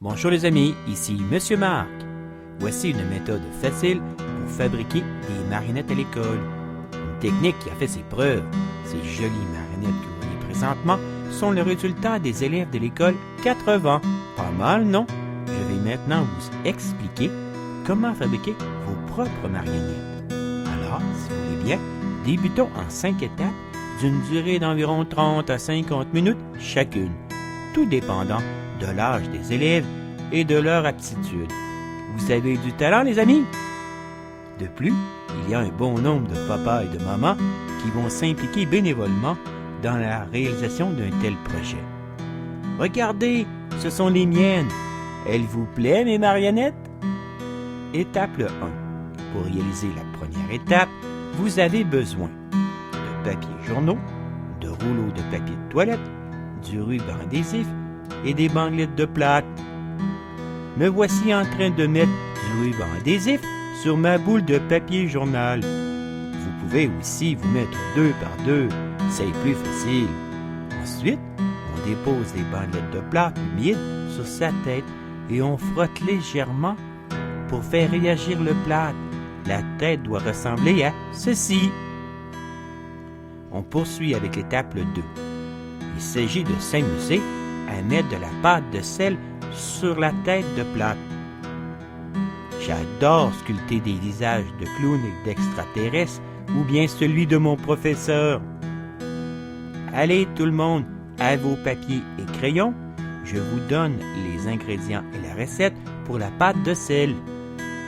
Bonjour les amis, ici Monsieur Marc. Voici une méthode facile pour fabriquer des marionnettes à l'école. Une technique qui a fait ses preuves. Ces jolies marionnettes que vous voyez présentement sont le résultat des élèves de l'école 80. Pas mal, non? Je vais maintenant vous expliquer comment fabriquer vos propres marionnettes. Alors, si vous voulez bien, débutons en 5 étapes d'une durée d'environ 30 à 50 minutes chacune, tout dépendant de l'âge des élèves et de leur aptitude. Vous avez du talent, les amis? De plus, il y a un bon nombre de papas et de mamans qui vont s'impliquer bénévolement dans la réalisation d'un tel projet. Regardez, ce sont les miennes. Elles vous plaisent, mes marionnettes? Étape 1. Pour réaliser la première étape, vous avez besoin de papier journaux, de rouleaux de papier de toilette, du ruban adhésif et des bandelettes de plâtre. Me voici en train de mettre du ruban adhésif sur ma boule de papier journal. Vous pouvez aussi vous mettre 2 par 2, c'est plus facile. Ensuite, on dépose les bandelettes de plâtre humides sur sa tête et on frotte légèrement pour faire réagir le plâtre. La tête doit ressembler à ceci. On poursuit avec l'étape 2. Il s'agit de s'amuser à mettre de la pâte de sel sur la tête de plâtre. J'adore sculpter des visages de clowns et d'extraterrestres ou bien celui de mon professeur. Allez tout le monde, à vos papiers et crayons, je vous donne les ingrédients et la recette pour la pâte de sel.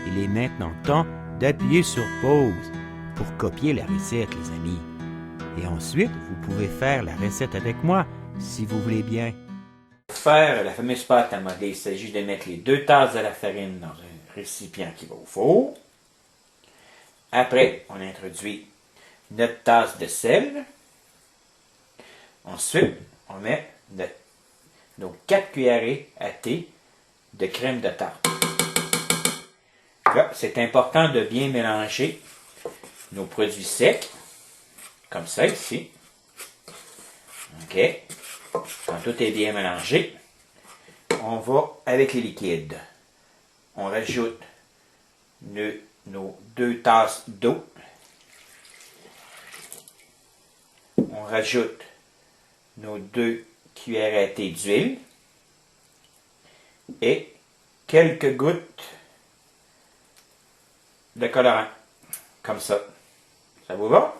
Il est maintenant temps d'appuyer sur pause pour copier la recette, les amis. Et ensuite, vous pouvez faire la recette avec moi, si vous voulez bien. Pour faire la fameuse pâte à modeler, il s'agit de mettre les 2 tasses de la farine dans un récipient qui va au four. Après, on introduit notre tasse de sel. Ensuite, on met nos 4 cuillerées à thé de crème de tarte. Là, c'est important de bien mélanger nos produits secs, comme ça ici. OK. Quand tout est bien mélangé, on va avec les liquides. On rajoute nos 2 tasses d'eau. On rajoute nos 2 cuillères à thé d'huile et quelques gouttes de colorant, comme ça. Ça vous va?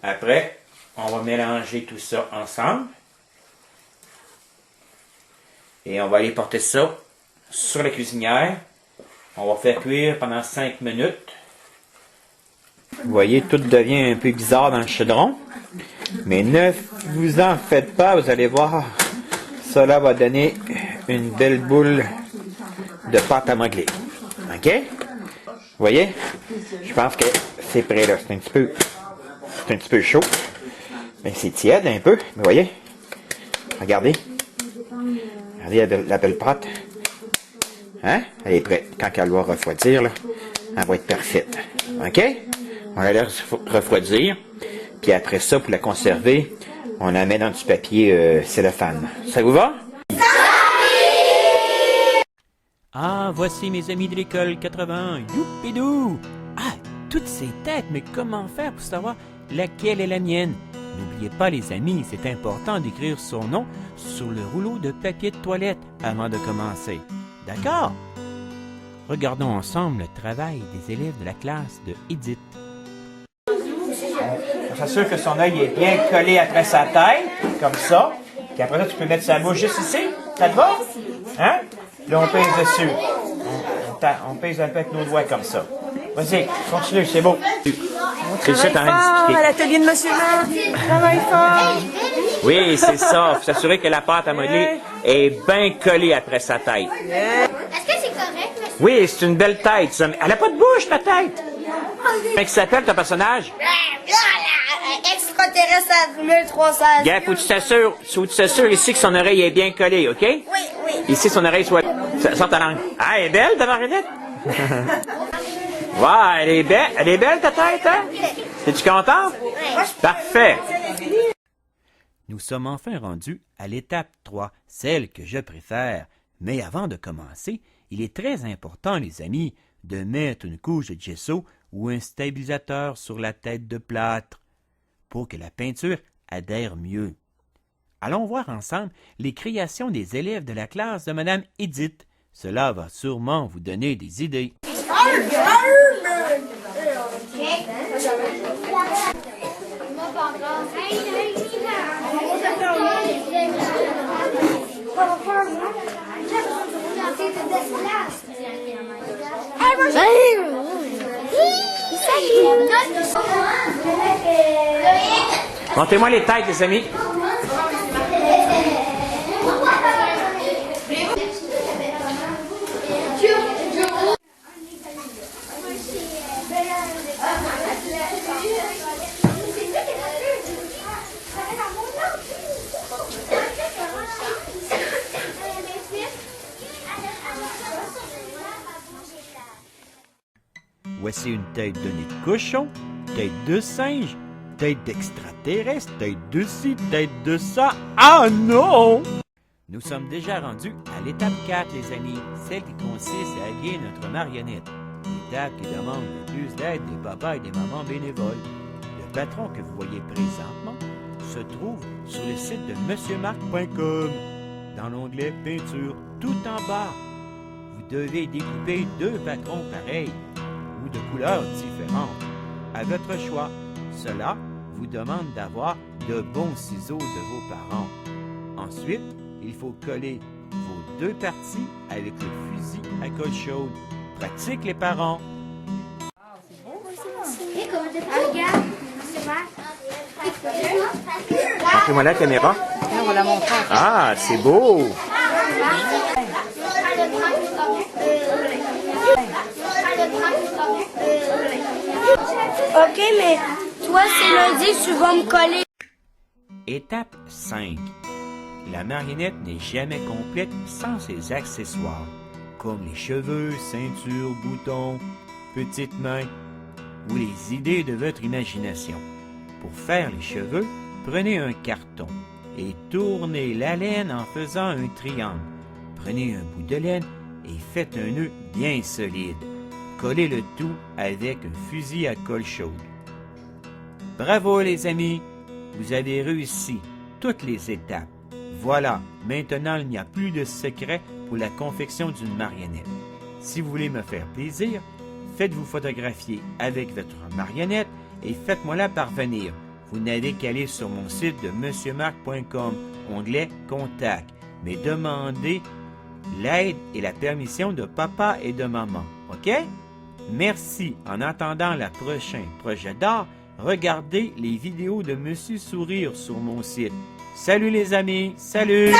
Après, on va mélanger tout ça ensemble. Et on va aller porter ça sur la cuisinière. On va faire cuire pendant 5 minutes. Vous voyez, tout devient un peu bizarre dans le chaudron. Mais ne vous en faites pas, vous allez voir. Cela va donner une belle boule de pâte à modeler. OK? Vous voyez? Je pense que c'est prêt là. C'est un petit peu chaud. Mais c'est tiède un peu. Mais vous voyez? Regardez. Regardez la belle pâte. Hein? Elle est prête. Quand elle va refroidir, là, elle va être parfaite. OK? On la laisse refroidir. Puis après ça, pour la conserver, on la met dans du papier cellophane. Ça vous va? Ah, voici mes amis de l'école 80. Youpidou! Ah, toutes ces têtes, mais comment faire pour savoir laquelle est la mienne? N'oubliez pas, les amis, c'est important d'écrire son nom sur le rouleau de papier de toilette avant de commencer. D'accord? Regardons ensemble le travail des élèves de la classe de Edith. On s'assure que son œil est bien collé après sa tête, comme ça. Puis après ça, tu peux mettre sa bouche juste ici. Ça te va? Hein? Là, on pèse dessus. On pèse un peu avec nos doigts comme ça. Vas-y, continue, c'est beau. C'est ça, t'en as à l'atelier de Monsieur Marc. Travaille fort. Oui, c'est ça. Faut s'assurer que la pâte à modeler est bien collée après sa tête. Est-ce que c'est correct, monsieur? Oui, c'est une belle tête, ça. Elle a pas de bouche, ta tête. Comment il s'appelle, ton personnage? Extraterrestre à 1300. Gars, faut que tu t'assures ici que son oreille est bien collée, OK? Oui. Ici, son oreille soit... Sors ta langue. Ah, elle est belle, ta marionnette? Wow, elle est belle, ta tête, hein? Es-tu content? Oui. Parfait. Nous sommes enfin rendus à l'étape 3, celle que je préfère. Mais avant de commencer, il est très important, les amis, de mettre une couche de gesso ou un stabilisateur sur la tête de plâtre pour que la peinture adhère mieux. Allons voir ensemble les créations des élèves de la classe de Madame Edith. Cela va sûrement vous donner des idées. Montez-moi les têtes, les amis. Voici une tête de nez de cochon, tête de singe, tête d'extraterrestre, tête de ci, tête de ça. Ah non! Nous sommes déjà rendus à l'étape 4, les amis, celle qui consiste à habiller notre marionnette. L'étape qui demande le plus d'aide des papas et des mamans bénévoles. Le patron que vous voyez présentement se trouve sur le site de monsieurmarc.com, dans l'onglet peinture, tout en bas. Vous devez découper 2 patrons pareils ou de couleurs différentes, à votre choix. Cela vous demande d'avoir de bons ciseaux de vos parents. Ensuite, il faut coller vos 2 parties avec le fusil à colle chaude. Pratique les parents. Montrez-moi la caméra. Ah, c'est beau! Ok, mais toi, c'est lundi, tu vas me coller. Étape 5. La marionnette n'est jamais complète sans ses accessoires, comme les cheveux, ceinture, boutons, petites mains ou les idées de votre imagination. Pour faire les cheveux, prenez un carton et tournez la laine en faisant un triangle. Prenez un bout de laine et faites un nœud bien solide. Collez le tout avec un fusil à colle chaude. Bravo les amis, vous avez réussi toutes les étapes. Voilà, maintenant il n'y a plus de secret pour la confection d'une marionnette. Si vous voulez me faire plaisir, faites-vous photographier avec votre marionnette et faites-moi-la parvenir. Vous n'avez qu'à aller sur mon site de monsieurmarc.com, onglet Contact, mais demandez l'aide et la permission de papa et de maman, ok? Merci. En attendant le prochain projet d'art, regardez les vidéos de Monsieur Sourire sur mon site. Salut les amis, salut!